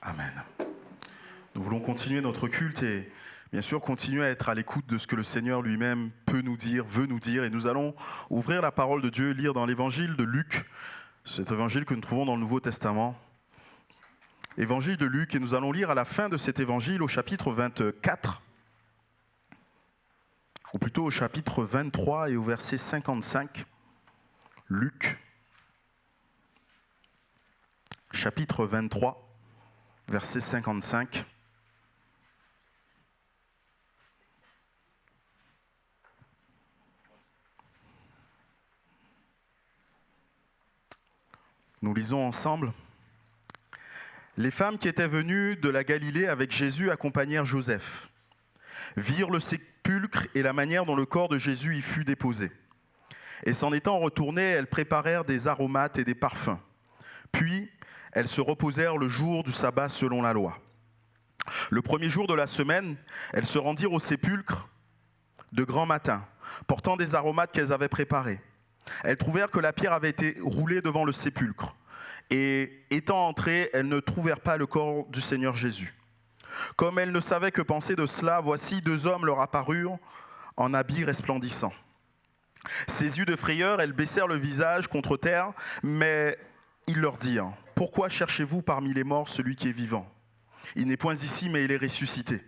Amen. Nous voulons continuer notre culte et bien sûr continuer à être à l'écoute de ce que le Seigneur lui-même peut nous dire, veut nous dire. Et nous allons ouvrir la parole de Dieu, lire dans l'évangile de Luc, cet évangile que nous trouvons dans le Nouveau Testament. Évangile de Luc, et nous allons lire à la fin de cet évangile au chapitre 24, ou plutôt au chapitre 23 et au verset 55. Luc, chapitre 23, verset 55. Nous lisons ensemble. Les femmes qui étaient venues de la Galilée avec Jésus accompagnèrent Joseph, virent le sépulcre et la manière dont le corps de Jésus y fut déposé. Et s'en étant retournées, elles préparèrent des aromates et des parfums. Puis, elles se reposèrent le jour du sabbat selon la loi. Le premier jour de la semaine, elles se rendirent au sépulcre de grand matin, portant des aromates qu'elles avaient préparés. Elles trouvèrent que la pierre avait été roulée devant le sépulcre. Et étant entrées, elles ne trouvèrent pas le corps du Seigneur Jésus. Comme elles ne savaient que penser de cela, voici 2 hommes leur apparurent en habits resplendissants. Saisies de frayeur, elles baissèrent le visage contre terre, mais ils leur dirent : « Pourquoi cherchez-vous parmi les morts celui qui est vivant ? Il n'est point ici, mais il est ressuscité.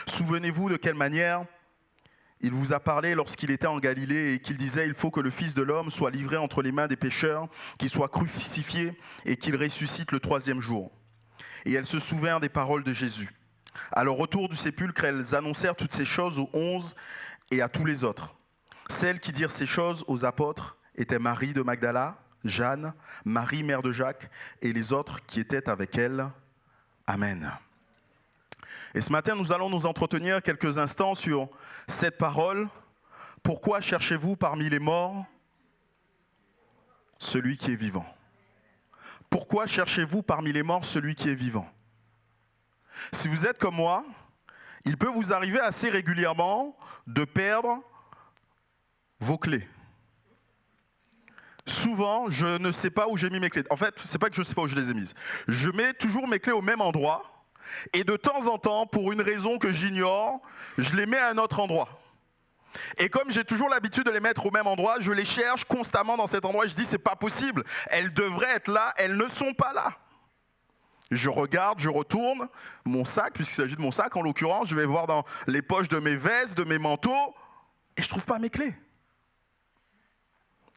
Souvenez-vous de quelle manière il vous a parlé lorsqu'il était en Galilée et qu'il disait : il faut que le Fils de l'homme soit livré entre les mains des pécheurs, qu'il soit crucifié et qu'il ressuscite le 3e jour. » Et elles se souvinrent des paroles de Jésus. À leur retour du sépulcre, elles annoncèrent toutes ces choses aux 11 et à tous les autres. Celles qui dirent ces choses aux apôtres étaient Marie de Magdala, Jeanne, Marie, mère de Jacques, et les autres qui étaient avec elle. Amen. Et ce matin, nous allons nous entretenir quelques instants sur cette parole. Pourquoi cherchez-vous parmi les morts celui qui est vivant ? Pourquoi cherchez-vous parmi les morts celui qui est vivant ? Si vous êtes comme moi, il peut vous arriver assez régulièrement de perdre vos clés. Souvent, je ne sais pas où j'ai mis mes clés. En fait, c'est pas que je ne sais pas où je les ai mises. Je mets toujours mes clés au même endroit. Et de temps en temps, pour une raison que j'ignore, je les mets à un autre endroit. Et comme j'ai toujours l'habitude de les mettre au même endroit, je les cherche constamment dans cet endroit et je dis c'est pas possible, elles devraient être là, elles ne sont pas là. Je regarde, je retourne mon sac, puisqu'il s'agit de mon sac en l'occurrence, je vais voir dans les poches de mes vestes, de mes manteaux, et je trouve pas mes clés.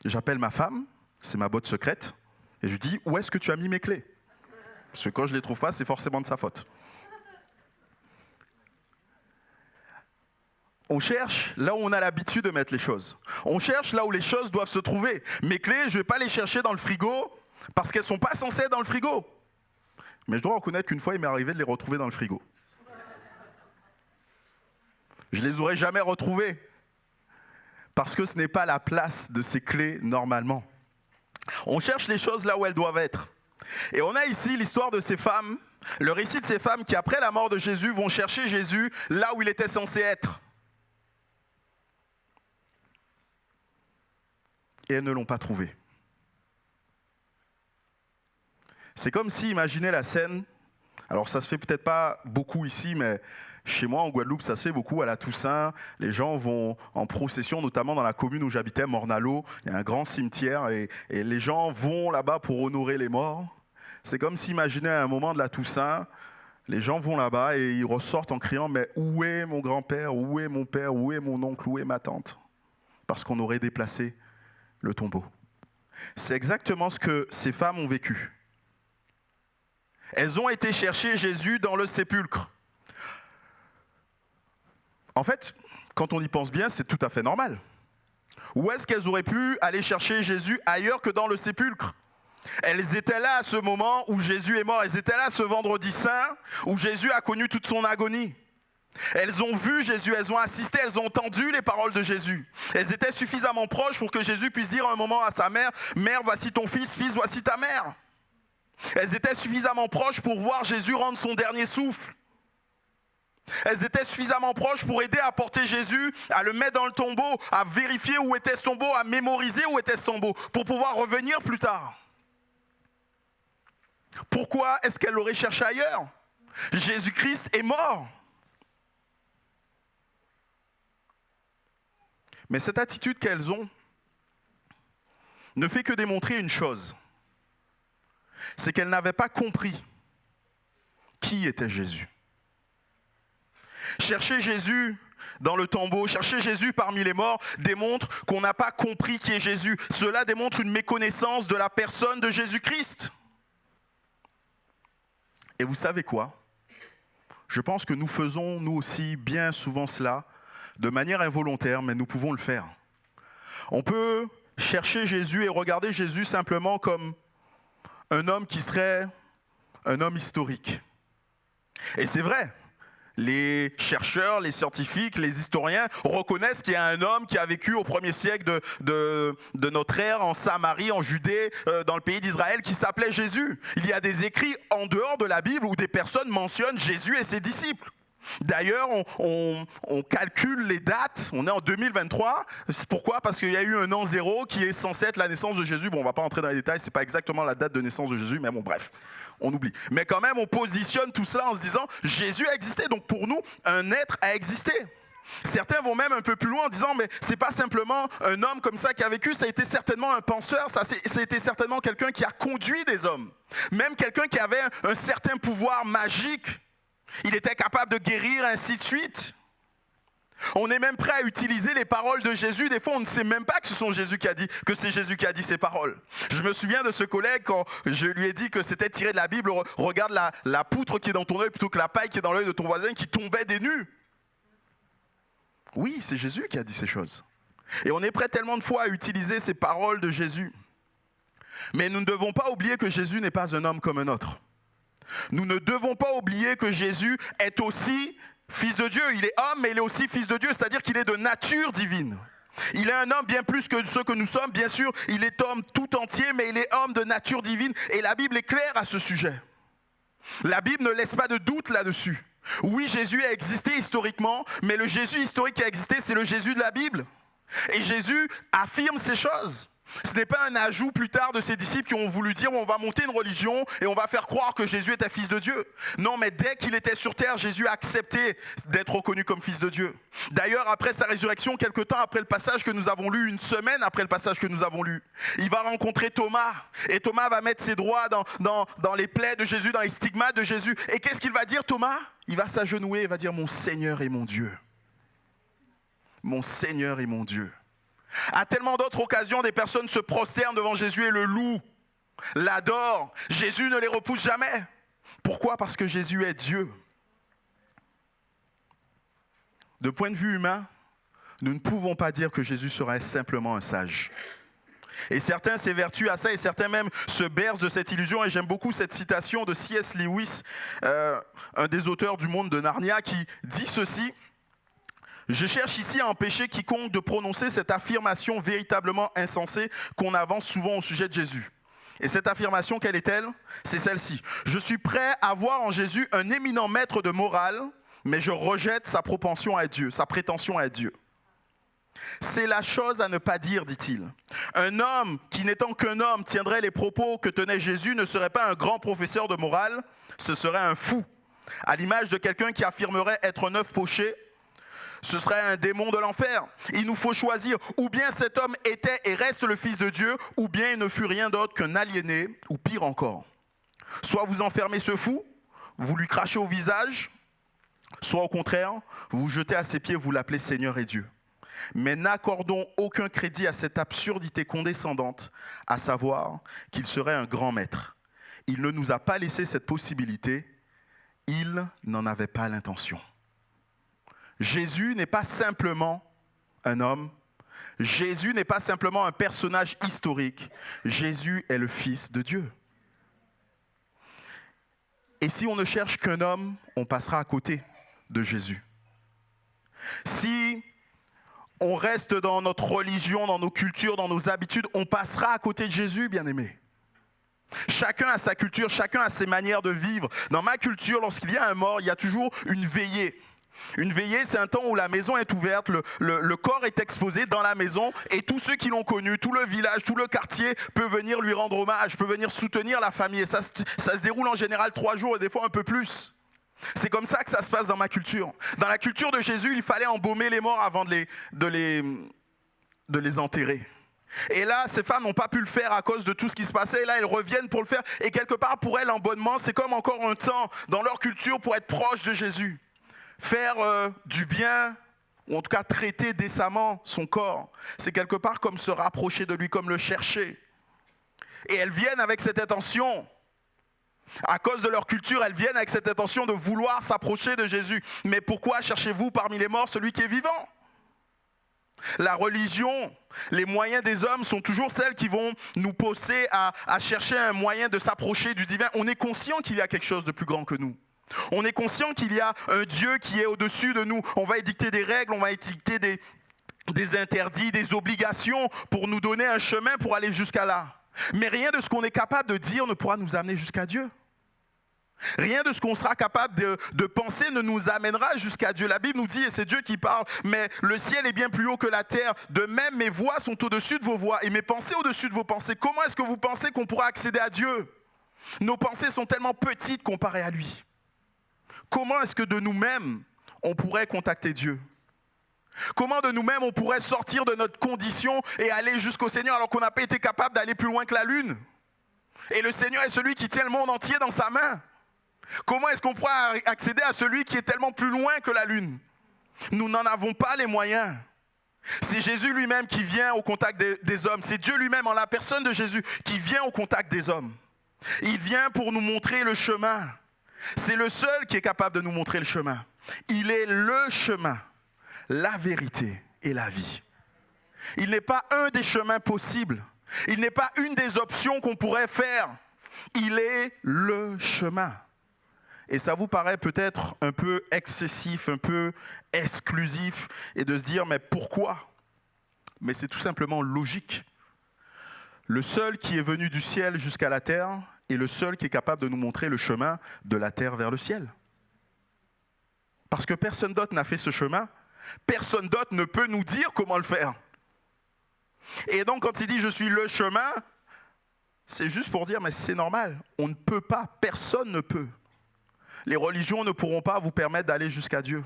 J'appelle ma femme, c'est ma botte secrète, et je lui dis où est-ce que tu as mis mes clés ? Parce que quand je ne les trouve pas, c'est forcément de sa faute. On cherche là où on a l'habitude de mettre les choses. On cherche là où les choses doivent se trouver. Mes clés, je ne vais pas les chercher dans le frigo parce qu'elles ne sont pas censées être dans le frigo. Mais je dois reconnaître qu'une fois, il m'est arrivé de les retrouver dans le frigo. Je ne les aurais jamais retrouvées parce que ce n'est pas la place de ces clés normalement. On cherche les choses là où elles doivent être. Et on a ici l'histoire de ces femmes, le récit de ces femmes qui, après la mort de Jésus, vont chercher Jésus là où il était censé être. Et elles ne l'ont pas trouvé. C'est comme si, imaginez la scène, alors ça se fait peut-être pas beaucoup ici, mais chez moi en Guadeloupe, ça se fait beaucoup à la Toussaint. Les gens vont en procession, notamment dans la commune où j'habitais, Mornalo. Il y a un grand cimetière et les gens vont là-bas pour honorer les morts. C'est comme si, imaginez à un moment de la Toussaint, les gens vont là-bas et ils ressortent en criant « Mais où est mon grand-père ? Où est mon père ? Où est mon oncle ? Où est ma tante ?» Parce qu'on aurait déplacé le tombeau. C'est exactement ce que ces femmes ont vécu. Elles ont été chercher Jésus dans le sépulcre. En fait, quand on y pense bien, c'est tout à fait normal. Où est-ce qu'elles auraient pu aller chercher Jésus ailleurs que dans le sépulcre ? Elles étaient là à ce moment où Jésus est mort. Elles étaient là ce vendredi saint où Jésus a connu toute son agonie. Elles ont vu Jésus, elles ont assisté, elles ont entendu les paroles de Jésus. Elles étaient suffisamment proches pour que Jésus puisse dire un moment à sa mère : « Mère, voici ton fils, fils, voici ta mère. » Elles étaient suffisamment proches pour voir Jésus rendre son dernier souffle. Elles étaient suffisamment proches pour aider à porter Jésus, à le mettre dans le tombeau, à vérifier où était ce tombeau, à mémoriser où était ce tombeau, pour pouvoir revenir plus tard. Pourquoi est-ce qu'elle l'aurait cherché ailleurs? Jésus-Christ est mort. Mais cette attitude qu'elles ont ne fait que démontrer une chose. C'est qu'elles n'avaient pas compris qui était Jésus. Chercher Jésus dans le tombeau, chercher Jésus parmi les morts, démontre qu'on n'a pas compris qui est Jésus. Cela démontre une méconnaissance de la personne de Jésus-Christ. Et vous savez quoi? Je pense que nous faisons, nous aussi, bien souvent cela, de manière involontaire, mais nous pouvons le faire. On peut chercher Jésus et regarder Jésus simplement comme un homme qui serait un homme historique. Et c'est vrai, les chercheurs, les scientifiques, les historiens reconnaissent qu'il y a un homme qui a vécu au 1er siècle de notre ère en Samarie, en Judée, dans le pays d'Israël, qui s'appelait Jésus. Il y a des écrits en dehors de la Bible où des personnes mentionnent Jésus et ses disciples. D'ailleurs, on calcule les dates, on est en 2023. Pourquoi? Parce qu'il y a eu un an zéro qui est censé être la naissance de Jésus. Bon, on ne va pas entrer dans les détails, ce n'est pas exactement la date de naissance de Jésus, mais bon, bref, on oublie. Mais quand même, on positionne tout cela en se disant, Jésus a existé, donc pour nous, un être a existé. Certains vont même un peu plus loin en disant, mais ce n'est pas simplement un homme comme ça qui a vécu, ça a été certainement un penseur, ça a été certainement quelqu'un qui a conduit des hommes. Même quelqu'un qui avait un certain pouvoir magique. Il était capable de guérir, ainsi de suite. On est même prêt à utiliser les paroles de Jésus. Des fois, on ne sait même pas que c'est Jésus qui a dit ces paroles. Je me souviens de ce collègue quand je lui ai dit que c'était tiré de la Bible. Regarde la poutre qui est dans ton œil plutôt que la paille qui est dans l'œil de ton voisin qui tombait des nues. Oui, c'est Jésus qui a dit ces choses. Et on est prêt tellement de fois à utiliser ces paroles de Jésus. Mais nous ne devons pas oublier que Jésus n'est pas un homme comme un autre. Nous ne devons pas oublier que Jésus est aussi fils de Dieu. Il est homme, mais il est aussi fils de Dieu, c'est-à-dire qu'il est de nature divine. Il est un homme bien plus que ce que nous sommes. Bien sûr, il est homme tout entier, mais il est homme de nature divine. Et la Bible est claire à ce sujet. La Bible ne laisse pas de doute là-dessus. Oui, Jésus a existé historiquement, mais le Jésus historique qui a existé, c'est le Jésus de la Bible. Et Jésus affirme ces choses. Ce n'est pas un ajout plus tard de ses disciples qui ont voulu dire on va monter une religion et on va faire croire que Jésus était fils de Dieu. Non, mais dès qu'il était sur terre, Jésus a accepté d'être reconnu comme fils de Dieu. D'ailleurs, après sa résurrection, quelque temps après le passage que nous avons lu, une semaine après le passage que nous avons lu, il va rencontrer Thomas. Et Thomas va mettre ses doigts dans les plaies de Jésus, dans les stigmates de Jésus. Et qu'est-ce qu'il va dire, Thomas? Il va s'agenouiller et va dire mon Seigneur et mon Dieu. Mon Seigneur et mon Dieu. À tellement d'autres occasions, des personnes se prosternent devant Jésus et le louent, l'adorent. Jésus ne les repousse jamais. Pourquoi? Parce que Jésus est Dieu. De point de vue humain, nous ne pouvons pas dire que Jésus serait simplement un sage. Et certains s'évertuent à ça et certains même se bercent de cette illusion. Et j'aime beaucoup cette citation de C.S. Lewis, un des auteurs du Monde de Narnia, qui dit ceci. Je cherche ici à empêcher quiconque de prononcer cette affirmation véritablement insensée qu'on avance souvent au sujet de Jésus. Et cette affirmation, quelle est-elle? C'est celle-ci. Je suis prêt à voir en Jésus un éminent maître de morale, mais je rejette sa propension à Dieu, sa prétention à Dieu. C'est la chose à ne pas dire, dit-il. Un homme qui n'étant qu'un homme tiendrait les propos que tenait Jésus ne serait pas un grand professeur de morale, ce serait un fou. À l'image de quelqu'un qui affirmerait être un œuf poché, ce serait un démon de l'enfer. Il nous faut choisir, ou bien cet homme était et reste le Fils de Dieu, ou bien il ne fut rien d'autre qu'un aliéné, ou pire encore. Soit vous enfermez ce fou, vous lui crachez au visage, soit au contraire, vous vous jetez à ses pieds, vous l'appelez Seigneur et Dieu. Mais n'accordons aucun crédit à cette absurdité condescendante, à savoir qu'il serait un grand maître. Il ne nous a pas laissé cette possibilité, il n'en avait pas l'intention. Jésus n'est pas simplement un homme. Jésus n'est pas simplement un personnage historique. Jésus est le Fils de Dieu. Et si on ne cherche qu'un homme, on passera à côté de Jésus. Si on reste dans notre religion, dans nos cultures, dans nos habitudes, on passera à côté de Jésus, bien-aimés. Chacun a sa culture, chacun a ses manières de vivre. Dans ma culture, lorsqu'il y a un mort, il y a toujours une veillée. Une veillée, c'est un temps où la maison est ouverte, le corps est exposé dans la maison et tous ceux qui l'ont connu, tout le village, tout le quartier peut venir lui rendre hommage, peut venir soutenir la famille. Et ça se déroule en général 3 jours et des fois un peu plus. C'est comme ça que ça se passe dans ma culture. Dans la culture de Jésus, il fallait embaumer les morts avant de les enterrer. Et là, ces femmes n'ont pas pu le faire à cause de tout ce qui se passait. Et là, elles reviennent pour le faire. Et quelque part, pour elles, l'embonnement, c'est comme encore un temps dans leur culture pour être proche de Jésus. Faire du bien, ou en tout cas traiter décemment son corps, c'est quelque part comme se rapprocher de lui, comme le chercher. Et elles viennent avec cette intention. À cause de leur culture, elles viennent avec cette intention de vouloir s'approcher de Jésus. Mais pourquoi cherchez-vous parmi les morts celui qui est vivant ? La religion, les moyens des hommes sont toujours celles qui vont nous pousser à chercher un moyen de s'approcher du divin. On est conscient qu'il y a quelque chose de plus grand que nous. On est conscient qu'il y a un Dieu qui est au-dessus de nous. On va édicter des règles, on va édicter des interdits, des obligations pour nous donner un chemin pour aller jusqu'à là. Mais rien de ce qu'on est capable de dire ne pourra nous amener jusqu'à Dieu. Rien de ce qu'on sera capable de penser ne nous amènera jusqu'à Dieu. La Bible nous dit, et c'est Dieu qui parle, mais le ciel est bien plus haut que la terre. De même, mes voies sont au-dessus de vos voies et mes pensées au-dessus de vos pensées. Comment est-ce que vous pensez qu'on pourra accéder à Dieu ? Nos pensées sont tellement petites comparées à lui. Comment est-ce que de nous-mêmes, on pourrait contacter Dieu ? Comment de nous-mêmes, on pourrait sortir de notre condition et aller jusqu'au Seigneur alors qu'on n'a pas été capable d'aller plus loin que la lune ? Et le Seigneur est celui qui tient le monde entier dans sa main. Comment est-ce qu'on pourra accéder à celui qui est tellement plus loin que la lune ? Nous n'en avons pas les moyens. C'est Jésus lui-même qui vient au contact des hommes. C'est Dieu lui-même en la personne de Jésus qui vient au contact des hommes. Il vient pour nous montrer le chemin. C'est le seul qui est capable de nous montrer le chemin. Il est le chemin, la vérité et la vie. Il n'est pas un des chemins possibles. Il n'est pas une des options qu'on pourrait faire. Il est le chemin. Et ça vous paraît peut-être un peu excessif, un peu exclusif, et de se dire, mais pourquoi ? Mais c'est tout simplement logique. Le seul qui est venu du ciel jusqu'à la terre est le seul qui est capable de nous montrer le chemin de la terre vers le ciel. Parce que personne d'autre n'a fait ce chemin, personne d'autre ne peut nous dire comment le faire. Et donc quand il dit « je suis le chemin », c'est juste pour dire « mais c'est normal, on ne peut pas, personne ne peut ». Les religions ne pourront pas vous permettre d'aller jusqu'à Dieu.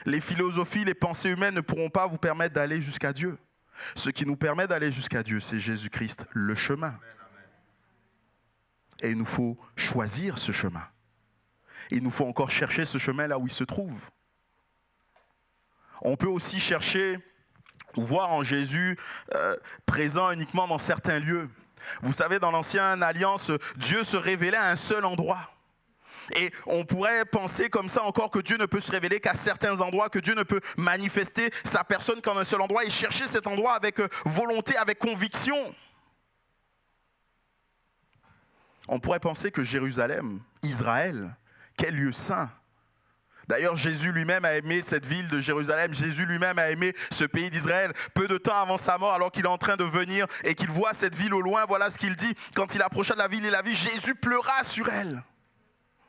Les philosophies, les pensées humaines ne pourront pas vous permettre d'aller jusqu'à Dieu. Ce qui nous permet d'aller jusqu'à Dieu, c'est Jésus-Christ, le chemin. Et il nous faut choisir ce chemin. Il nous faut encore chercher ce chemin là où il se trouve. On peut aussi chercher ou voir en Jésus présent uniquement dans certains lieux. Vous savez, dans l'Ancienne Alliance, Dieu se révélait à un seul endroit. Et on pourrait penser comme ça encore que Dieu ne peut se révéler qu'à certains endroits, que Dieu ne peut manifester sa personne qu'en un seul endroit et chercher cet endroit avec volonté, avec conviction. On pourrait penser que Jérusalem, Israël, quel lieu saint. D'ailleurs, Jésus lui-même a aimé cette ville de Jérusalem. Jésus lui-même a aimé ce pays d'Israël. Peu de temps avant sa mort, alors qu'il est en train de venir et qu'il voit cette ville au loin, voilà ce qu'il dit. Quand il approcha de la ville et la vit, Jésus pleura sur elle.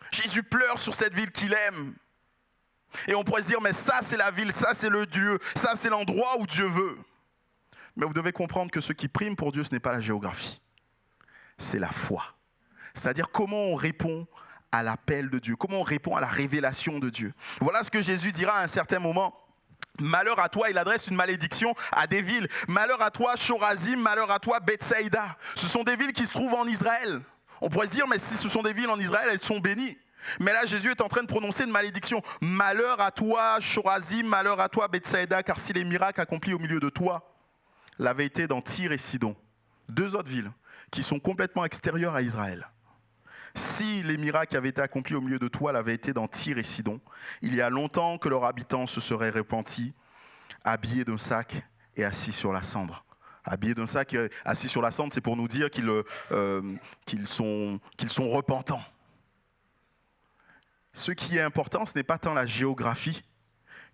Jésus pleure sur cette ville qu'il aime. Et on pourrait se dire, mais ça c'est la ville, ça c'est le Dieu, ça c'est l'endroit où Dieu veut. Mais vous devez comprendre que ce qui prime pour Dieu, ce n'est pas la géographie. C'est la foi. C'est-à-dire comment on répond à l'appel de Dieu, comment on répond à la révélation de Dieu. Voilà ce que Jésus dira à un certain moment. Malheur à toi, il adresse une malédiction à des villes. Malheur à toi, Chorazim, malheur à toi, Bethsaïda. Ce sont des villes qui se trouvent en Israël. On pourrait se dire, mais si ce sont des villes en Israël, elles sont bénies. Mais là, Jésus est en train de prononcer une malédiction. Malheur à toi, Chorazim, malheur à toi, Bethsaïda, car si les miracles accomplis au milieu de toi l'avaient été dans Tyr et Sidon, 2 autres villes qui sont complètement extérieures à Israël. Si les miracles qui avaient été accomplis au milieu de toi l'avaient été dans Tyr et Sidon, il y a longtemps que leurs habitants se seraient repentis, habillés d'un sac et assis sur la cendre. Habillés d'un sac et assis sur la cendre, c'est pour nous dire qu'ils sont repentants. Ce qui est important, ce n'est pas tant la géographie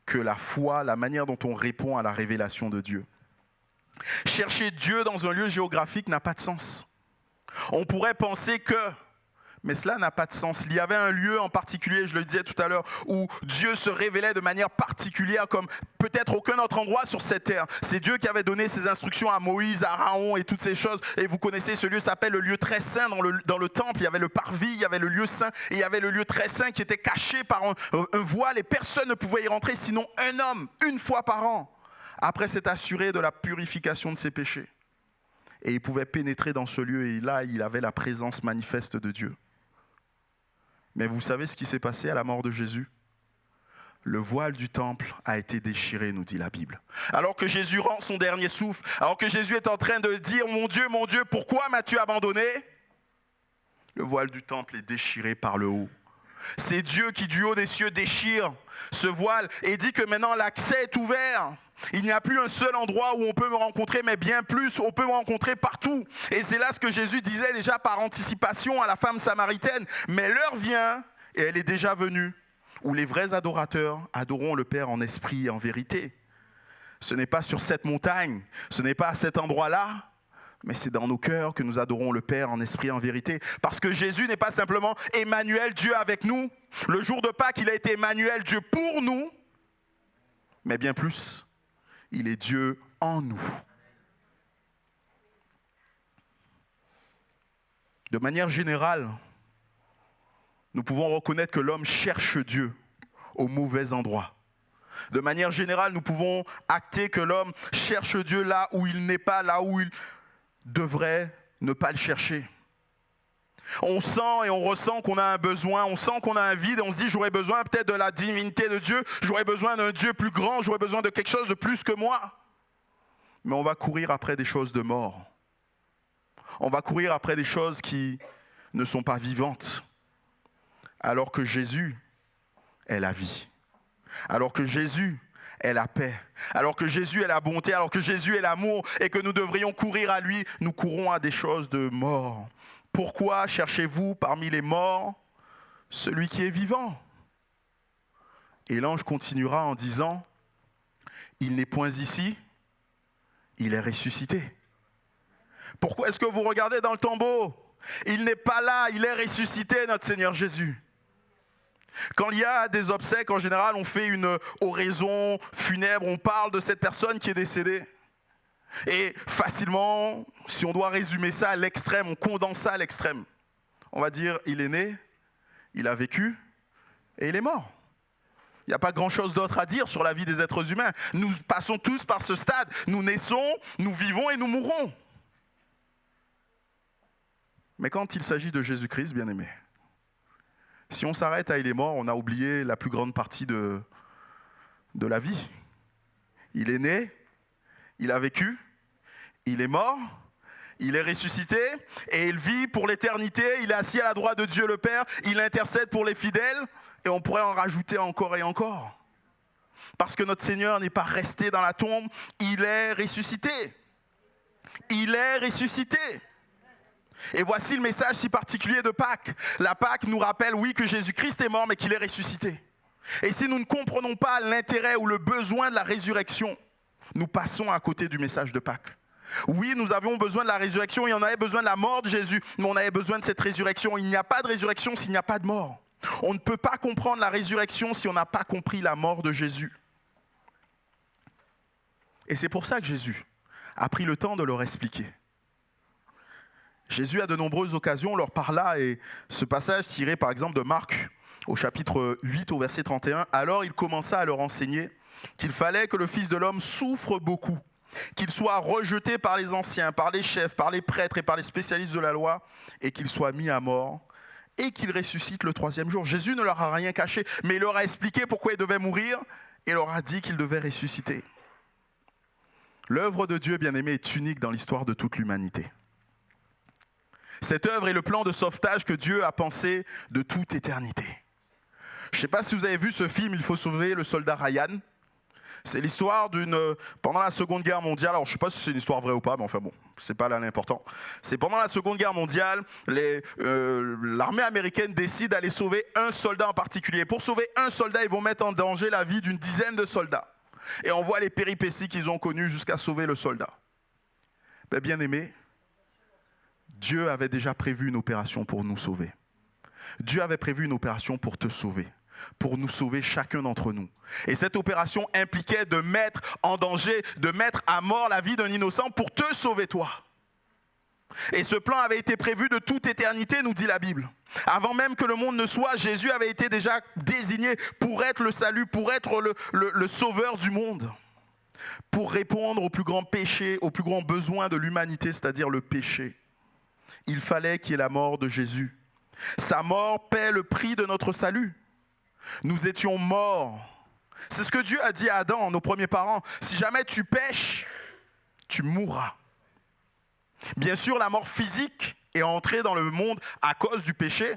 que la foi, la manière dont on répond à la révélation de Dieu. Chercher Dieu dans un lieu géographique n'a pas de sens. On pourrait penser que Mais cela n'a pas de sens. Il y avait un lieu en particulier, je le disais tout à l'heure, où Dieu se révélait de manière particulière comme peut-être aucun autre endroit sur cette terre. C'est Dieu qui avait donné ses instructions à Moïse, à Aaron et toutes ces choses. Et vous connaissez, ce lieu s'appelle le lieu très saint dans le temple. Il y avait le parvis, il y avait le lieu saint et il y avait le lieu très saint qui était caché par un voile et personne ne pouvait y rentrer sinon un homme, une fois par an, après s'être assuré de la purification de ses péchés. Et il pouvait pénétrer dans ce lieu et là, il avait la présence manifeste de Dieu. Mais vous savez ce qui s'est passé à la mort de Jésus ? Le voile du temple a été déchiré, nous dit la Bible. Alors que Jésus rend son dernier souffle, alors que Jésus est en train de dire « Mon Dieu, pourquoi m'as-tu abandonné ?» Le voile du temple est déchiré par le haut. C'est Dieu qui, du haut des cieux, déchire ce voile et dit que maintenant l'accès est ouvert. Il n'y a plus un seul endroit où on peut me rencontrer, mais bien plus, on peut me rencontrer partout. Et c'est là ce que Jésus disait déjà par anticipation à la femme samaritaine. Mais l'heure vient, et elle est déjà venue, où les vrais adorateurs adoreront le Père en esprit et en vérité. Ce n'est pas sur cette montagne, ce n'est pas à cet endroit-là, mais c'est dans nos cœurs que nous adorons le Père en esprit et en vérité. Parce que Jésus n'est pas simplement Emmanuel, Dieu avec nous. Le jour de Pâques, il a été Emmanuel, Dieu pour nous, mais bien plus. Il est Dieu en nous. De manière générale, nous pouvons reconnaître que l'homme cherche Dieu au mauvais endroit. De manière générale, nous pouvons acter que l'homme cherche Dieu là où il n'est pas, là où il devrait ne pas le chercher. On sent et on ressent qu'on a un besoin, on sent qu'on a un vide et on se dit j'aurais besoin peut-être de la divinité de Dieu, j'aurais besoin d'un Dieu plus grand, j'aurais besoin de quelque chose de plus que moi. Mais on va courir après des choses de mort. On va courir après des choses qui ne sont pas vivantes. Alors que Jésus est la vie. Alors que Jésus est la paix. Alors que Jésus est la bonté. Alors que Jésus est l'amour et que nous devrions courir à lui, nous courons à des choses de mort. Pourquoi cherchez-vous parmi les morts celui qui est vivant ? Et l'ange continuera en disant, il n'est point ici, il est ressuscité. Pourquoi est-ce que vous regardez dans le tombeau ? Il n'est pas là, il est ressuscité, notre Seigneur Jésus. Quand il y a des obsèques, en général, on fait une oraison funèbre, on parle de cette personne qui est décédée. Et facilement, si on doit résumer ça à l'extrême, on condense ça à l'extrême. On va dire, il est né, il a vécu et il est mort. Il n'y a pas grand-chose d'autre à dire sur la vie des êtres humains. Nous passons tous par ce stade. Nous naissons, nous vivons et nous mourrons. Mais quand il s'agit de Jésus-Christ, bien-aimé, si on s'arrête à il est mort, on a oublié la plus grande partie de la vie. Il est né, il a vécu, il est mort, il est ressuscité et il vit pour l'éternité. Il est assis à la droite de Dieu le Père, il intercède pour les fidèles et on pourrait en rajouter encore et encore. Parce que notre Seigneur n'est pas resté dans la tombe, il est ressuscité. Il est ressuscité. Et voici le message si particulier de Pâques. La Pâques nous rappelle, oui, que Jésus-Christ est mort, mais qu'il est ressuscité. Et si nous ne comprenons pas l'intérêt ou le besoin de la résurrection, nous passons à côté du message de Pâques. Oui, nous avions besoin de la résurrection, et on avait besoin de la mort de Jésus, mais on avait besoin de cette résurrection. Il n'y a pas de résurrection s'il n'y a pas de mort. On ne peut pas comprendre la résurrection si on n'a pas compris la mort de Jésus. Et c'est pour ça que Jésus a pris le temps de leur expliquer. Jésus, à de nombreuses occasions, leur parla, et ce passage tiré par exemple de Marc, au chapitre 8, au verset 31, « Alors il commença à leur enseigner qu'il fallait que le Fils de l'homme souffre beaucoup, qu'il soit rejeté par les anciens, par les chefs, par les prêtres et par les spécialistes de la loi, et qu'il soit mis à mort, et qu'il ressuscite le troisième jour. » Jésus ne leur a rien caché, mais il leur a expliqué pourquoi il devait mourir, et leur a dit qu'il devait ressusciter. L'œuvre de Dieu, bien-aimé, est unique dans l'histoire de toute l'humanité. Cette œuvre est le plan de sauvetage que Dieu a pensé de toute éternité. Je ne sais pas si vous avez vu ce film « Il faut sauver le soldat Ryan ». C'est l'histoire pendant la Seconde Guerre mondiale. Alors, je ne sais pas si c'est une histoire vraie ou pas, mais enfin bon, c'est pas là l'important. C'est pendant la Seconde Guerre mondiale, l'armée américaine décide d'aller sauver un soldat en particulier. Pour sauver un soldat, ils vont mettre en danger la vie d'une dizaine de soldats. Et on voit les péripéties qu'ils ont connues jusqu'à sauver le soldat. Mais bien aimé, Dieu avait déjà prévu une opération pour nous sauver. Dieu avait prévu une opération pour te sauver, pour nous sauver chacun d'entre nous. Et cette opération impliquait de mettre en danger, de mettre à mort la vie d'un innocent pour te sauver toi. Et ce plan avait été prévu de toute éternité, nous dit la Bible. Avant même que le monde ne soit, Jésus avait été déjà désigné pour être le salut, pour être le sauveur du monde, pour répondre au plus grand péché, au plus grand besoin de l'humanité, c'est-à-dire le péché. Il fallait qu'il y ait la mort de Jésus. Sa mort paie le prix de notre salut. Nous étions morts. C'est ce que Dieu a dit à Adam, nos premiers parents. Si jamais tu pèches, tu mourras. Bien sûr, la mort physique est entrée dans le monde à cause du péché,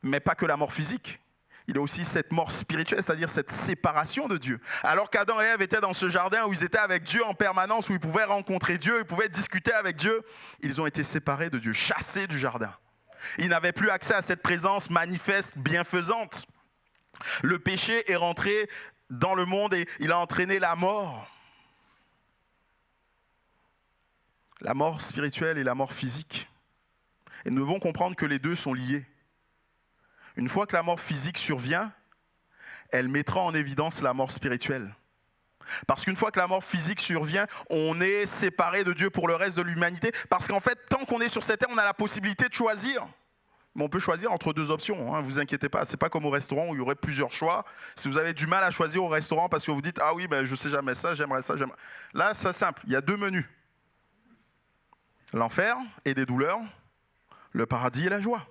mais pas que la mort physique. Il y a aussi cette mort spirituelle, c'est-à-dire cette séparation de Dieu. Alors qu'Adam et Ève étaient dans ce jardin où ils étaient avec Dieu en permanence, où ils pouvaient rencontrer Dieu, ils pouvaient discuter avec Dieu, ils ont été séparés de Dieu, chassés du jardin. Ils n'avaient plus accès à cette présence manifeste, bienfaisante. Le péché est rentré dans le monde et il a entraîné la mort. La mort spirituelle et la mort physique. Et nous devons comprendre que les deux sont liés. Une fois que la mort physique survient, elle mettra en évidence la mort spirituelle. Parce qu'une fois que la mort physique survient, on est séparé de Dieu pour le reste de l'humanité. Parce qu'en fait, tant qu'on est sur cette terre, on a la possibilité de choisir. Mais on peut choisir entre deux options, ne vous inquiétez pas. Ce n'est pas comme au restaurant où il y aurait plusieurs choix. Si vous avez du mal à choisir au restaurant parce que vous dites « Ah oui, je ne sais jamais ça, j'aimerais ça, j'aimerais... » Là, c'est simple, il y a deux menus. L'enfer et des douleurs, le paradis et la joie.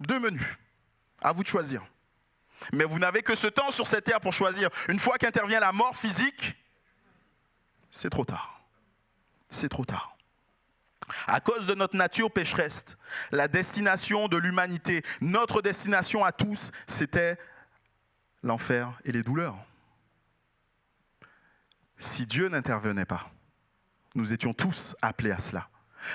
Deux menus, à vous de choisir. Mais vous n'avez que ce temps sur cette terre pour choisir. Une fois qu'intervient la mort physique, c'est trop tard. C'est trop tard. À cause de notre nature pécheresse, la destination de l'humanité, notre destination à tous, c'était l'enfer et les douleurs. Si Dieu n'intervenait pas, nous étions tous appelés à cela.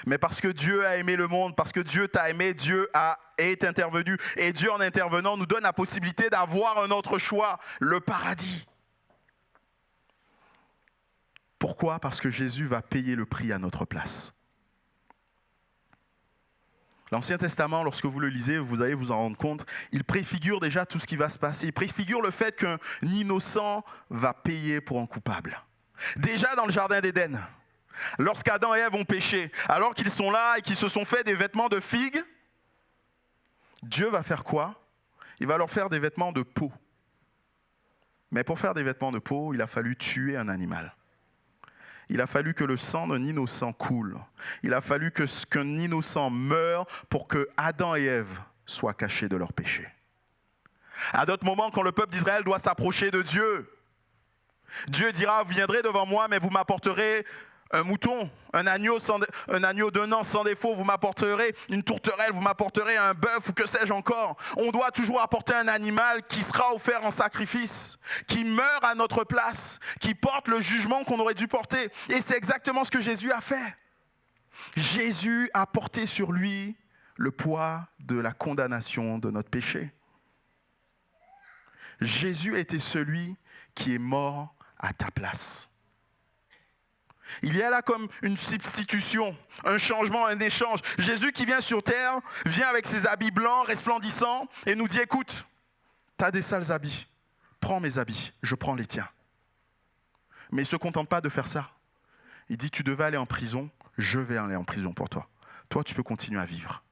Mais parce que Dieu a aimé le monde, parce que Dieu t'a aimé, Dieu est intervenu. Et Dieu, en intervenant, nous donne la possibilité d'avoir un autre choix, le paradis. Pourquoi ? Parce que Jésus va payer le prix à notre place. L'Ancien Testament, lorsque vous le lisez, vous allez vous en rendre compte, il préfigure déjà tout ce qui va se passer. Il préfigure le fait qu'un innocent va payer pour un coupable. Déjà dans le Jardin d'Éden, lorsqu'Adam et Ève ont péché, alors qu'ils sont là et qu'ils se sont fait des vêtements de figues, Dieu va faire quoi ? Il va leur faire des vêtements de peau. Mais pour faire des vêtements de peau, il a fallu tuer un animal. Il a fallu que le sang d'un innocent coule. Il a fallu qu'un innocent meure pour que Adam et Ève soient cachés de leur péché. À d'autres moments, quand le peuple d'Israël doit s'approcher de Dieu, Dieu dira, vous viendrez devant moi, mais vous m'apporterez un mouton, un agneau d'un an sans défaut, vous m'apporterez une tourterelle, vous m'apporterez un bœuf ou que sais-je encore. On doit toujours apporter un animal qui sera offert en sacrifice, qui meurt à notre place, qui porte le jugement qu'on aurait dû porter. Et c'est exactement ce que Jésus a fait. Jésus a porté sur lui le poids de la condamnation de notre péché. Jésus était celui qui est mort à ta place. Il y a là comme une substitution, un changement, un échange. Jésus qui vient sur terre, vient avec ses habits blancs, resplendissants, et nous dit, écoute, tu as des sales habits, prends mes habits, je prends les tiens. Mais il ne se contente pas de faire ça. Il dit, tu devais aller en prison, je vais aller en prison pour toi. Toi, tu peux continuer à vivre.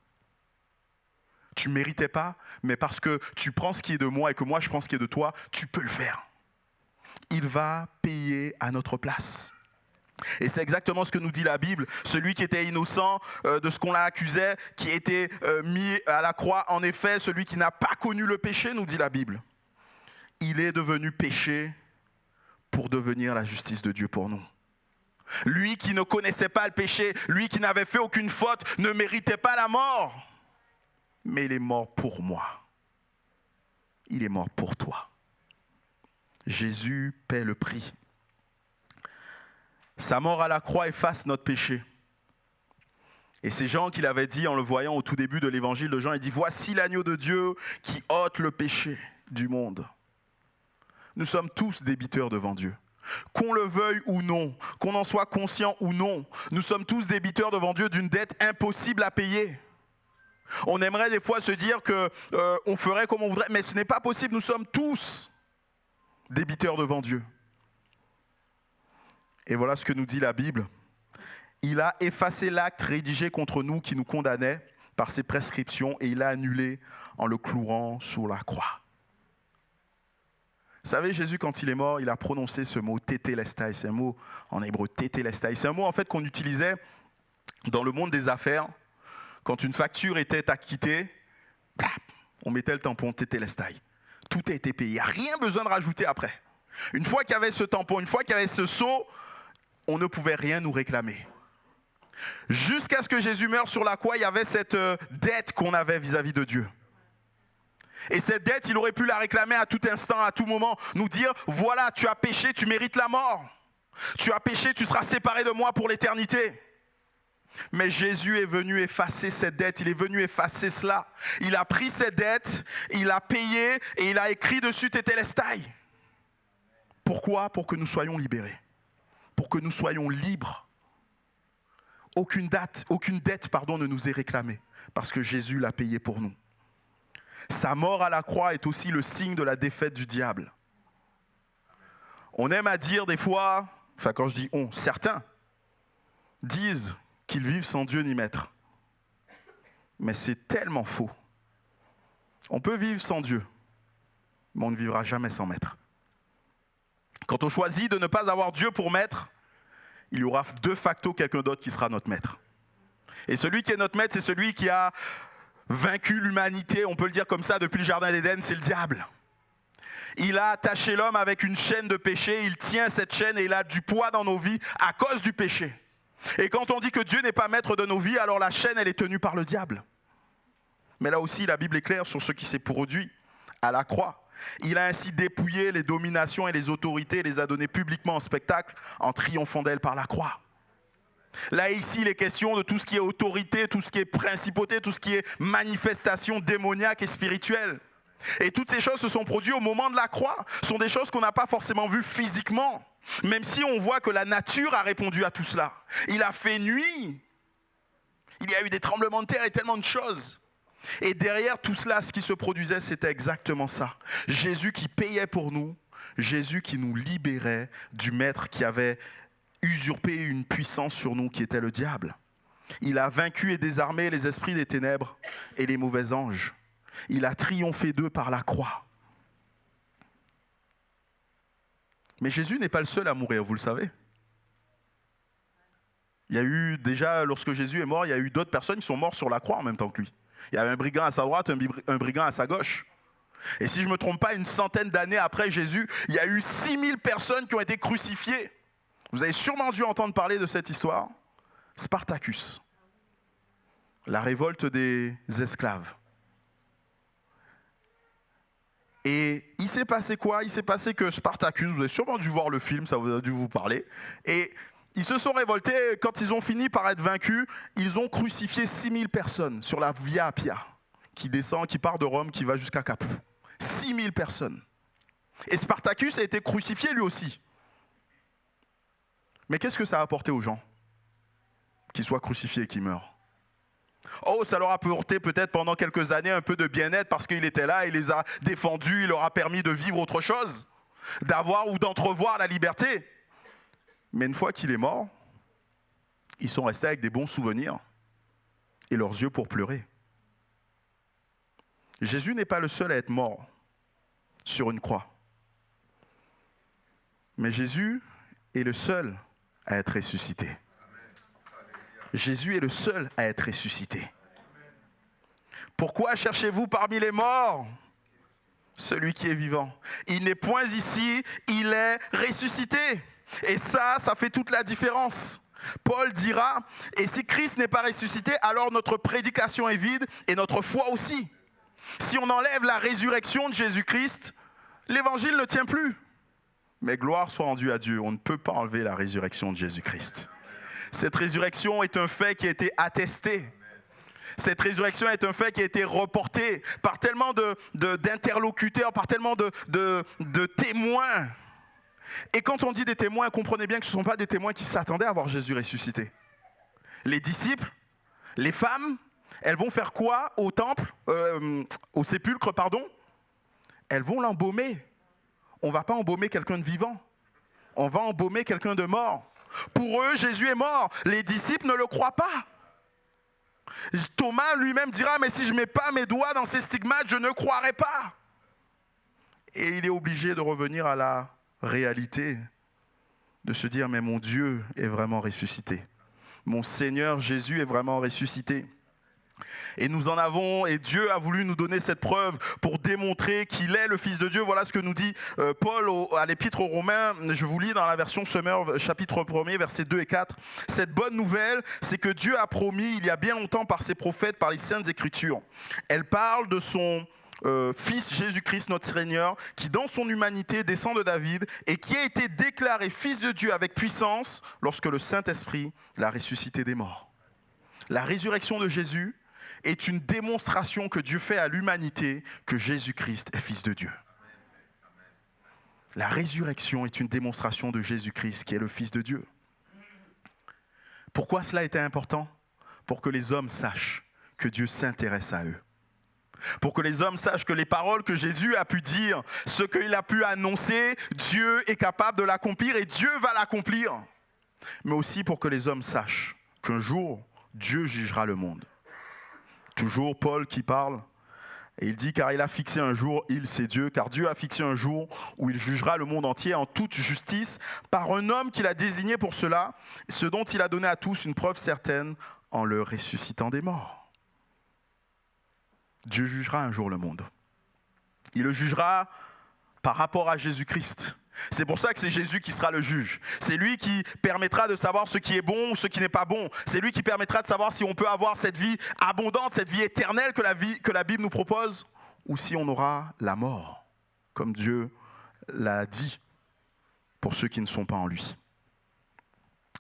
Tu ne méritais pas, mais parce que tu prends ce qui est de moi et que moi je prends ce qui est de toi, tu peux le faire. Il va payer à notre place. Et c'est exactement ce que nous dit la Bible. Celui qui était innocent de ce qu'on l'a accusé, qui a été mis à la croix, en effet, celui qui n'a pas connu le péché, nous dit la Bible. Il est devenu péché pour devenir la justice de Dieu pour nous. Lui qui ne connaissait pas le péché, lui qui n'avait fait aucune faute, ne méritait pas la mort. Mais il est mort pour moi. Il est mort pour toi. Jésus paie le prix. Sa mort à la croix efface notre péché. Et c'est Jean qui l'avait dit en le voyant au tout début de l'évangile de Jean. Il dit, voici l'agneau de Dieu qui ôte le péché du monde. Nous sommes tous débiteurs devant Dieu. Qu'on le veuille ou non, qu'on en soit conscient ou non, nous sommes tous débiteurs devant Dieu d'une dette impossible à payer. On aimerait des fois se dire qu'on ferait comme on voudrait, mais ce n'est pas possible, nous sommes tous débiteurs devant Dieu. Et voilà ce que nous dit la Bible. Il a effacé l'acte rédigé contre nous qui nous condamnait par ses prescriptions et il l'a annulé en le clouant sur la croix. Vous savez, Jésus, quand il est mort, il a prononcé ce mot tétélestai. C'est un mot en hébreu, tétélestai. C'est un mot en fait qu'on utilisait dans le monde des affaires. Quand une facture était acquittée, on mettait le tampon tétélestai. Tout a été payé. Il n'y a rien besoin de rajouter après. Une fois qu'il y avait ce tampon, une fois qu'il y avait ce sceau, on ne pouvait rien nous réclamer. Jusqu'à ce que Jésus meure sur la croix, il y avait cette dette qu'on avait vis-à-vis de Dieu. Et cette dette, il aurait pu la réclamer à tout instant, à tout moment, nous dire, voilà, tu as péché, tu mérites la mort. Tu as péché, tu seras séparé de moi pour l'éternité. Mais Jésus est venu effacer cette dette, il est venu effacer cela. Il a pris cette dette, il a payé et il a écrit dessus tétélestai. Pourquoi ? Pour que nous soyons libérés, pour que nous soyons libres. Aucune dette ne nous est réclamée, parce que Jésus l'a payé pour nous. Sa mort à la croix est aussi le signe de la défaite du diable. On aime à dire des fois, enfin quand je dis on, certains disent qu'ils vivent sans Dieu ni maître. Mais c'est tellement faux. On peut vivre sans Dieu, mais on ne vivra jamais sans maître. Quand on choisit de ne pas avoir Dieu pour maître, il y aura de facto quelqu'un d'autre qui sera notre maître. Et celui qui est notre maître, c'est celui qui a vaincu l'humanité, on peut le dire comme ça, depuis le Jardin d'Éden, c'est le diable. Il a attaché l'homme avec une chaîne de péché, il tient cette chaîne et il a du poids dans nos vies à cause du péché. Et quand on dit que Dieu n'est pas maître de nos vies, alors la chaîne, elle est tenue par le diable. Mais là aussi, la Bible est claire sur ce qui s'est produit à la croix. Il a ainsi dépouillé les dominations et les autorités et les a données publiquement en spectacle en triomphant d'elles par la croix. Là, ici, il est question de tout ce qui est autorité, tout ce qui est principauté, tout ce qui est manifestation démoniaque et spirituelle. Et toutes ces choses se sont produites au moment de la croix. Ce sont des choses qu'on n'a pas forcément vues physiquement, même si on voit que la nature a répondu à tout cela. Il a fait nuit. Il y a eu des tremblements de terre et tellement de choses. Et derrière tout cela, ce qui se produisait, c'était exactement ça. Jésus qui payait pour nous, Jésus qui nous libérait du maître qui avait usurpé une puissance sur nous qui était le diable. Il a vaincu et désarmé les esprits des ténèbres et les mauvais anges. Il a triomphé d'eux par la croix. Mais Jésus n'est pas le seul à mourir, vous le savez. Il y a eu déjà, lorsque Jésus est mort, il y a eu d'autres personnes qui sont mortes sur la croix en même temps que lui. Il y avait un brigand à sa droite, un brigand à sa gauche. Et si je ne me trompe pas, une centaine d'années après Jésus, il y a eu 6000 personnes qui ont été crucifiées. Vous avez sûrement dû entendre parler de cette histoire. Spartacus, la révolte des esclaves. Et il s'est passé quoi ? Il s'est passé que Spartacus, vous avez sûrement dû voir le film, ça vous a dû vous parler. Et ils se sont révoltés, quand ils ont fini par être vaincus, ils ont crucifié 6000 personnes sur la Via Appia, qui descend, qui part de Rome, qui va jusqu'à Capoue. 6000 personnes. Et Spartacus a été crucifié lui aussi. Mais qu'est-ce que ça a apporté aux gens qu'ils soient crucifiés et qu'ils meurent ? Oh, ça leur a apporté peut-être pendant quelques années un peu de bien-être parce qu'il était là, il les a défendus, il leur a permis de vivre autre chose, d'avoir ou d'entrevoir la liberté. Mais une fois qu'il est mort, ils sont restés avec des bons souvenirs et leurs yeux pour pleurer. Jésus n'est pas le seul à être mort sur une croix. Mais Jésus est le seul à être ressuscité. Jésus est le seul à être ressuscité. Pourquoi cherchez-vous parmi les morts celui qui est vivant ? Il n'est point ici, il est ressuscité. Et ça fait toute la différence. Paul dira, et si Christ n'est pas ressuscité, alors notre prédication est vide et notre foi aussi. Si on enlève la résurrection de Jésus-Christ, l'évangile ne tient plus. Mais gloire soit rendue à Dieu, on ne peut pas enlever la résurrection de Jésus-Christ. Cette résurrection est un fait qui a été attesté. Cette résurrection est un fait qui a été reporté par tellement d'interlocuteurs, par tellement de témoins. Et quand on dit des témoins, comprenez bien que ce ne sont pas des témoins qui s'attendaient à voir Jésus ressuscité. Les disciples, les femmes, elles vont faire quoi au temple, au sépulcre, pardon? Elles vont l'embaumer. On ne va pas embaumer quelqu'un de vivant. On va embaumer quelqu'un de mort. Pour eux, Jésus est mort. Les disciples ne le croient pas. Thomas lui-même dira, mais si je ne mets pas mes doigts dans ces stigmates, je ne croirai pas. Et il est obligé de revenir à la réalité, de se dire, mais mon Dieu est vraiment ressuscité. Mon Seigneur Jésus est vraiment ressuscité. Et nous en avons, et Dieu a voulu nous donner cette preuve pour démontrer qu'il est le Fils de Dieu. Voilà ce que nous dit Paul à l'Épître aux Romains. Je vous lis dans la version Semeur, chapitre 1er, versets 2 et 4. Cette bonne nouvelle, c'est que Dieu a promis il y a bien longtemps par ses prophètes, par les Saintes Écritures. Elle parle de son Fils Jésus-Christ, notre Seigneur, qui dans son humanité descend de David et qui a été déclaré Fils de Dieu avec puissance lorsque le Saint-Esprit l'a ressuscité des morts. La résurrection de Jésus est une démonstration que Dieu fait à l'humanité que Jésus-Christ est Fils de Dieu. La résurrection est une démonstration de Jésus-Christ qui est le Fils de Dieu. Pourquoi cela était important? Pour que les hommes sachent que Dieu s'intéresse à eux. Pour que les hommes sachent que les paroles que Jésus a pu dire, ce qu'il a pu annoncer, Dieu est capable de l'accomplir et Dieu va l'accomplir. Mais aussi pour que les hommes sachent qu'un jour, Dieu jugera le monde. Toujours Paul qui parle, et il dit, car il a fixé un jour, il c'est Dieu, car Dieu a fixé un jour où il jugera le monde entier en toute justice par un homme qu'il a désigné pour cela, ce dont il a donné à tous une preuve certaine en le ressuscitant des morts. Dieu jugera un jour le monde. Il le jugera par rapport à Jésus-Christ. C'est pour ça que c'est Jésus qui sera le juge. C'est lui qui permettra de savoir ce qui est bon ou ce qui n'est pas bon. C'est lui qui permettra de savoir si on peut avoir cette vie abondante, cette vie éternelle que la Bible nous propose, ou si on aura la mort, comme Dieu l'a dit pour ceux qui ne sont pas en lui.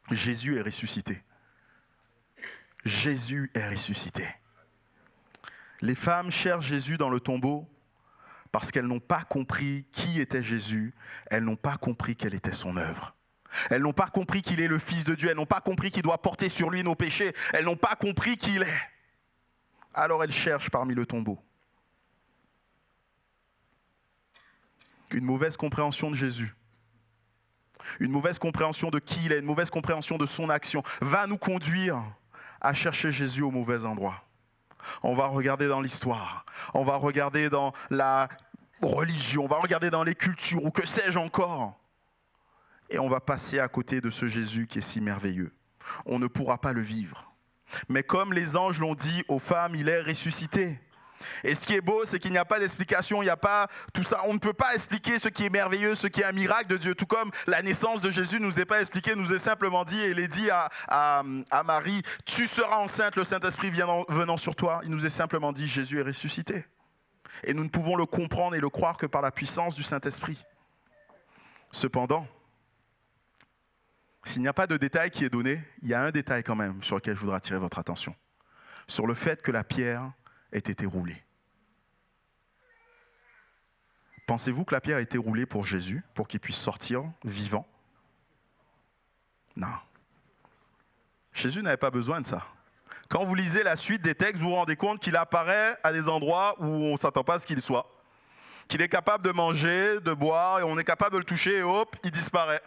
Jésus est ressuscité. Jésus est ressuscité. Les femmes cherchent Jésus dans le tombeau parce qu'elles n'ont pas compris qui était Jésus, elles n'ont pas compris quelle était son œuvre. Elles n'ont pas compris qu'il est le Fils de Dieu, elles n'ont pas compris qu'il doit porter sur lui nos péchés, elles n'ont pas compris qui il est. Alors elles cherchent parmi le tombeau. Une mauvaise compréhension de Jésus, une mauvaise compréhension de qui il est, une mauvaise compréhension de son action va nous conduire à chercher Jésus au mauvais endroit. On va regarder dans l'histoire, on va regarder dans la religion, on va regarder dans les cultures ou que sais-je encore. Et on va passer à côté de ce Jésus qui est si merveilleux. On ne pourra pas le vivre. Mais comme les anges l'ont dit aux femmes, il est ressuscité. Et ce qui est beau, c'est qu'il n'y a pas d'explication, il n'y a pas tout ça. On ne peut pas expliquer ce qui est merveilleux, ce qui est un miracle de Dieu. Tout comme la naissance de Jésus ne nous est pas expliquée, nous est simplement dit, et il est dit à Marie, tu seras enceinte, le Saint-Esprit venant sur toi. Il nous est simplement dit, Jésus est ressuscité. Et nous ne pouvons le comprendre et le croire que par la puissance du Saint-Esprit. Cependant, s'il n'y a pas de détail qui est donné, il y a un détail quand même sur lequel je voudrais attirer votre attention. Sur le fait que la pierre ait été roulée. Pensez-vous que la pierre a été roulée pour Jésus, pour qu'il puisse sortir vivant? Non. Jésus n'avait pas besoin de ça. Quand vous lisez la suite des textes, vous vous rendez compte qu'il apparaît à des endroits où on ne s'attend pas à ce qu'il soit. Qu'il est capable de manger, de boire, et on est capable de le toucher, et hop, il disparaît.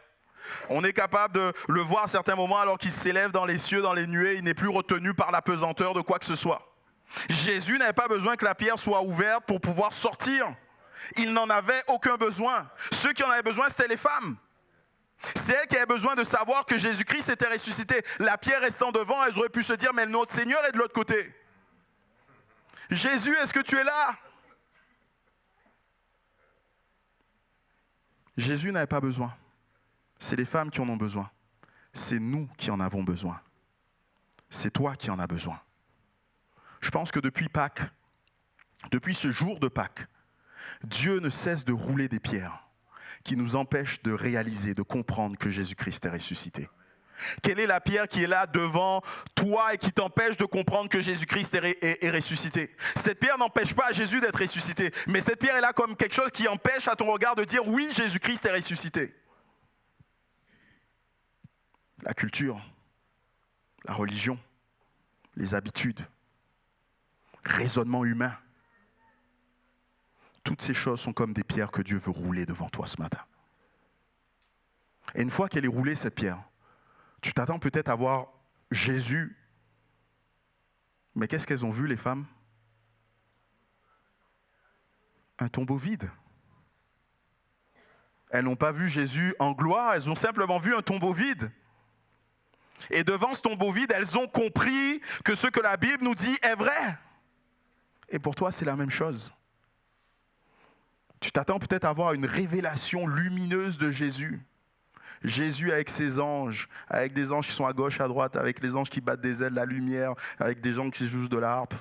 On est capable de le voir à certains moments alors qu'il s'élève dans les cieux, dans les nuées, il n'est plus retenu par la pesanteur de quoi que ce soit. Jésus n'avait pas besoin que la pierre soit ouverte pour pouvoir sortir. Il n'en avait aucun besoin. Ceux qui en avaient besoin, c'était les femmes. C'est elles qui avaient besoin de savoir que Jésus-Christ était ressuscité. La pierre restant devant, elles auraient pu se dire, mais notre Seigneur est de l'autre côté. Jésus, est-ce que tu es là? Jésus n'avait pas besoin. C'est les femmes qui en ont besoin. C'est nous qui en avons besoin. C'est toi qui en as besoin. Je pense que depuis Pâques, depuis ce jour de Pâques, Dieu ne cesse de rouler des pierres qui nous empêchent de réaliser, de comprendre que Jésus-Christ est ressuscité. Quelle est la pierre qui est là devant toi et qui t'empêche de comprendre que Jésus-Christ est ressuscité? Cette pierre n'empêche pas Jésus d'être ressuscité, mais cette pierre est là comme quelque chose qui empêche à ton regard de dire oui, Jésus-Christ est ressuscité. La culture, la religion, les habitudes, raisonnement humain. Toutes ces choses sont comme des pierres que Dieu veut rouler devant toi ce matin. Et une fois qu'elle est roulée, cette pierre, tu t'attends peut-être à voir Jésus. Mais qu'est-ce qu'elles ont vu, les femmes? Un tombeau vide. Elles n'ont pas vu Jésus en gloire, elles ont simplement vu un tombeau vide. Et devant ce tombeau vide, elles ont compris que ce que la Bible nous dit est vrai. Et pour toi, c'est la même chose. Tu t'attends peut-être à avoir une révélation lumineuse de Jésus. Jésus avec ses anges, avec des anges qui sont à gauche, à droite, avec les anges qui battent des ailes, la lumière, avec des gens qui jouent de la harpe.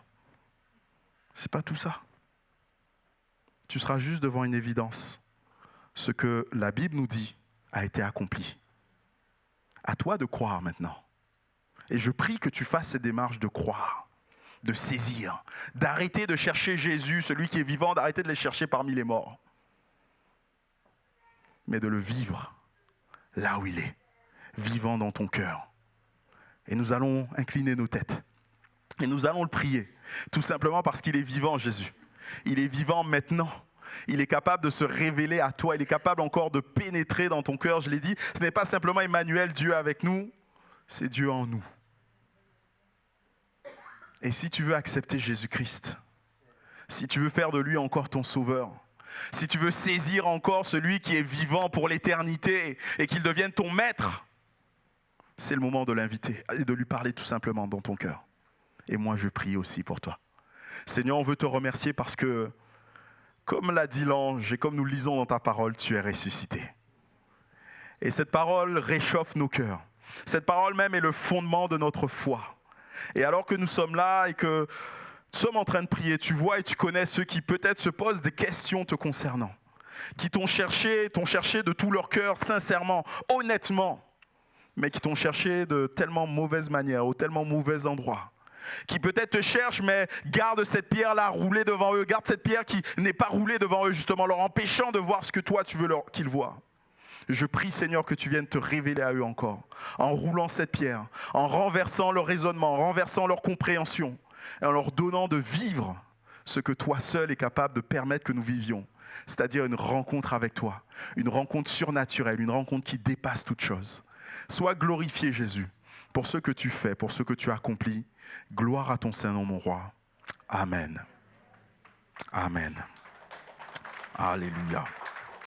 C'est pas tout ça. Tu seras juste devant une évidence. Ce que la Bible nous dit a été accompli. À toi de croire maintenant. Et je prie que tu fasses cette démarche de croire, de saisir, d'arrêter de chercher Jésus, celui qui est vivant, d'arrêter de le chercher parmi les morts. Mais de le vivre là où il est, vivant dans ton cœur. Et nous allons incliner nos têtes. Et nous allons le prier, tout simplement parce qu'il est vivant, Jésus. Il est vivant maintenant. Il est capable de se révéler à toi. Il est capable encore de pénétrer dans ton cœur. Je l'ai dit, ce n'est pas simplement Emmanuel, Dieu avec nous, c'est Dieu en nous. Et si tu veux accepter Jésus-Christ, si tu veux faire de lui encore ton sauveur, si tu veux saisir encore celui qui est vivant pour l'éternité et qu'il devienne ton maître, c'est le moment de l'inviter et de lui parler tout simplement dans ton cœur. Et moi, je prie aussi pour toi. Seigneur, on veut te remercier parce que, comme l'a dit l'ange et comme nous le lisons dans ta parole, tu es ressuscité. Et cette parole réchauffe nos cœurs. Cette parole même est le fondement de notre foi. Et alors que nous sommes là et que nous sommes en train de prier, tu vois et tu connais ceux qui peut-être se posent des questions te concernant, qui t'ont cherché de tout leur cœur, sincèrement, honnêtement, mais qui t'ont cherché de tellement mauvaise manière, au tellement mauvais endroit, qui peut-être te cherchent, mais gardent cette pierre-là roulée devant eux, gardent cette pierre qui n'est pas roulée devant eux, justement, leur empêchant de voir ce que toi, tu veux qu'ils voient. Je prie, Seigneur, que tu viennes te révéler à eux encore, en roulant cette pierre, en renversant leur raisonnement, en renversant leur compréhension, et en leur donnant de vivre ce que toi seul es capable de permettre que nous vivions, c'est-à-dire une rencontre avec toi, une rencontre surnaturelle, une rencontre qui dépasse toute chose. Sois glorifié, Jésus, pour ce que tu fais, pour ce que tu accomplis. Gloire à ton Saint-Nom, mon roi. Amen. Amen. Alléluia.